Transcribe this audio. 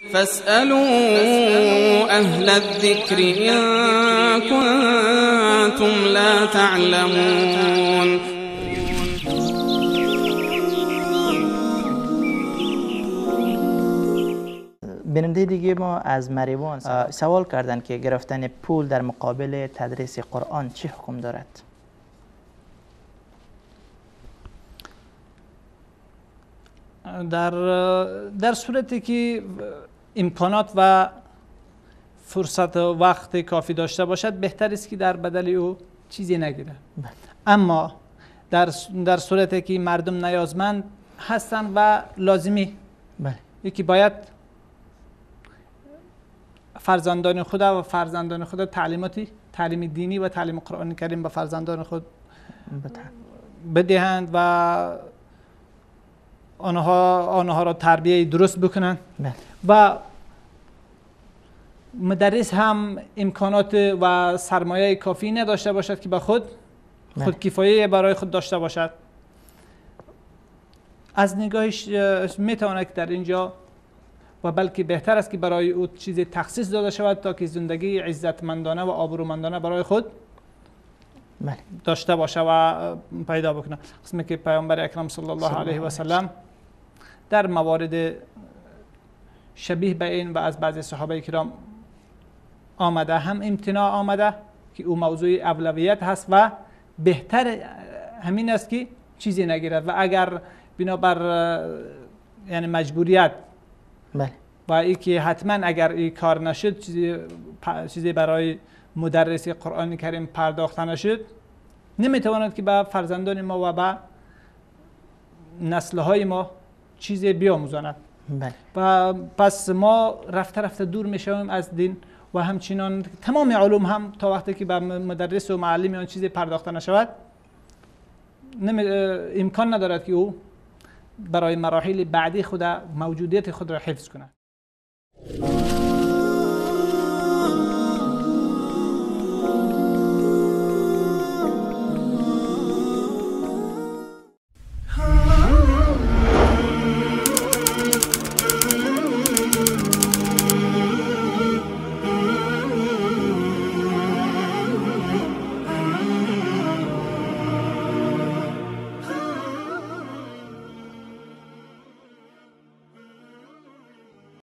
فاسألوا أهل الذكر إن كنتم لا تعلمون. بیننده دیگه ما از مریوان سوال کردن که گرفتن پول در مقابل تدریس قرآن چه حکم دارد؟ در صورتی که امکانات و فرصت و وقت کافی داشته باشد بهتر است که در بدل او چیزی نگیره. اما در صورتی که مردم نیازمند هستند و لازمی یکی باید فرزندان خود تعلیم دینی و تعلیم قرآن کریم به فرزندان خود بدهند و آنها را تربیه درست بکنند و مدرس هم امکانات و سرمایه کافی نداشته باشد که به خود کفایه برای خود داشته باشد. از نگاهش میتواند که در اینجا و بلکه بهتر است که برای او چیزی تخصیص داده شود تا که زندگی عزتمندانه و آبرومندانه برای خود داشته باشه و پیدا بکنه. قسمی که پیامبر اکرم صلی الله علیه و سلم در موارد شبیه به این و از بعضی صحابه کرام آمده، هم امتناع آمده که او موضوع اولویت هست و بهتر همین است که چیزی نگیرد و اگر بنابر یعنی مجبوریت و ای که حتما اگر این کار نشد چیزی برای مدرس قرآن کریم پرداخته نشد نمیتواند که به فرزندان ما و به نسل‌های ما چیزی بیاموزاند. و پس ما رفته رفته دور میشویم از دین و همچنان تمام علوم هم تا وقتی که به مدرس و معلم آن چیزی پرداخته نشود امکان ندارد که او برای مراحل بعدی خود موجودیت خود را حفظ کند.